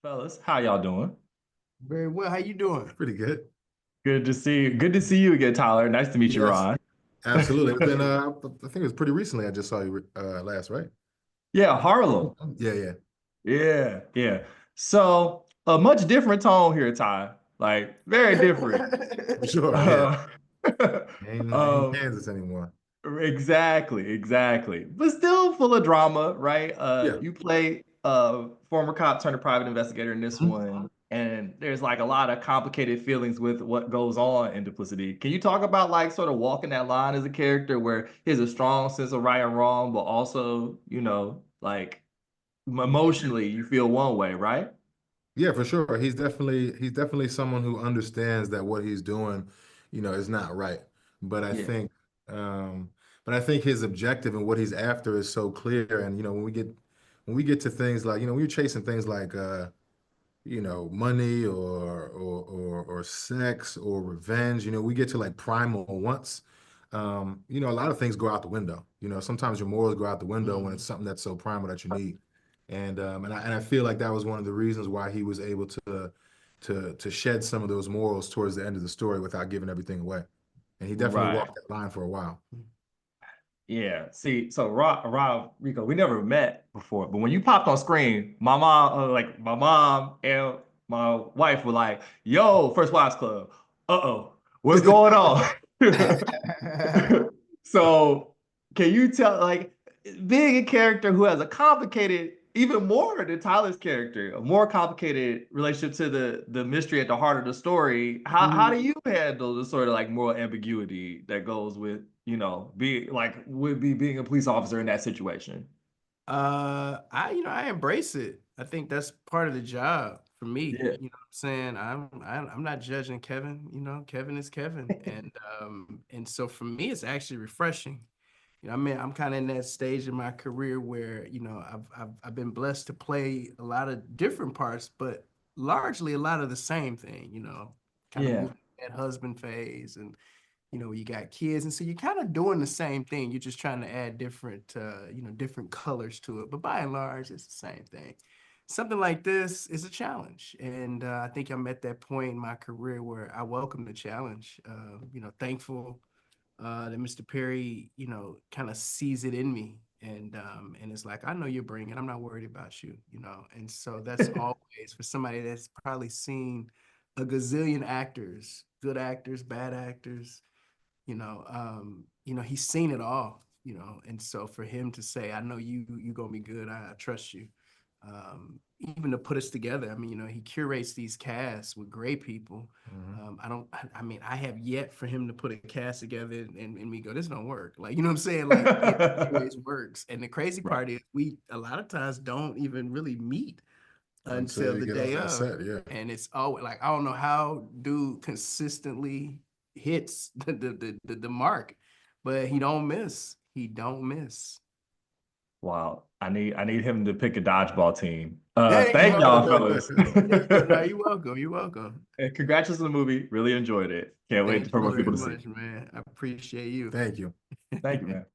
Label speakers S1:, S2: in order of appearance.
S1: Fellas, how y'all doing?
S2: Very well. How you doing?
S3: Pretty good.
S1: Good to see you. Good to see you again, Tyler. Nice to meet you,
S3: Yes,
S1: Ron.
S3: absolutely. It's been I think it was pretty recently I just saw you last, right?
S1: Yeah, Harlem.
S3: Yeah, yeah.
S1: Yeah, yeah. So a much different tone here, Ty. Like very different.
S3: For sure, yeah.
S1: Uh,
S3: Ain't
S1: um,
S3: Kansas anymore.
S1: exactly, exactly. But still full of drama, right?
S3: Yeah.
S1: You play former cop turned private investigator in this
S3: Mhm.
S1: one, and there's like a lot of complicated feelings with what goes on in Duplicity. Can you talk about like sort of walking that line as a character where he has a strong sense of right and wrong, but also, like emotionally you feel one way, right?
S3: Yeah, for sure. He's definitely someone who understands that what he's doing, is not right. But I
S1: Yeah.
S3: think um but I think his objective and what he's after is so clear. And when we get to things like, when you're chasing things like money or sex or revenge. We get to like primal once. A lot of things go out the window. Sometimes your morals go out the window when it's
S2: Mm.
S3: something that's so primal that you need. And I feel like that was one of the reasons why he was able to shed some of those morals towards the end of the story without giving everything away. And he definitely
S1: Right.
S3: walked that line for a while.
S1: Yeah. See, so Rob Rico, we never met before, but when you popped on screen, my mom and my wife were like, "Yo, First Wives Club. Uh-oh, what's going on?" So, can you tell, like, being a character who has a complicated, even more than Tyler's character, a more complicated relationship to the mystery at the heart of the story, how do
S2: Mhm.
S1: you handle the sort of like moral ambiguity that goes with, being like would be being a police officer in that situation?
S2: I embrace it. I think that's part of the job for me.
S1: Yeah.
S2: You know what I'm saying? I'm not judging Kevin. Kevin is Kevin, and so for me, it's actually refreshing. I mean, I'm kind of in that stage in my career where I've been blessed to play a lot of different parts, but largely a lot of the same thing. Kind of
S1: Yeah.
S2: moving that husband phase, and you got kids, and so you're kind of doing the same thing. You're just trying to add different, different colors to it, but by and large, it's the same thing. Something like this is a challenge, and I think I'm at that point in my career where I welcome the challenge. Thankful that Mr. Perry, kind of sees it in me, and it's like, I know you're bringing. I'm not worried about you, and so that's always for somebody that's probably seen a gazillion actors, good actors, bad actors, he's seen it all, and so for him to say, I know you gonna be good, I trust you. Even to put us together, I mean, he curates these casts with great people.
S3: Mhm.
S2: I mean, I have yet for him to put a cast together and we go, this don't work. Like, you know what I'm saying? Like, it always works. And the crazy
S1: Right.
S2: part is we a lot of times don't even really meet
S3: Until
S2: until
S3: you
S2: the
S3: get off
S2: day
S3: that
S2: of.
S3: set, yeah.
S2: And it's always like, I don't know how dude consistently hits the mark, but he don't miss. He don't miss.
S1: Wow. I need him to pick a dodgeball team.
S2: There you
S1: Thank y'all,
S2: go.
S1: fellas.
S2: There you go. No, you're welcome. You're welcome.
S1: And congratulations on the movie. Really enjoyed it. Can't wait
S2: Thank
S1: for
S2: you
S1: more
S2: very
S1: people to see.
S2: much, man. I appreciate you.
S3: Thank you.
S1: Thank you, man.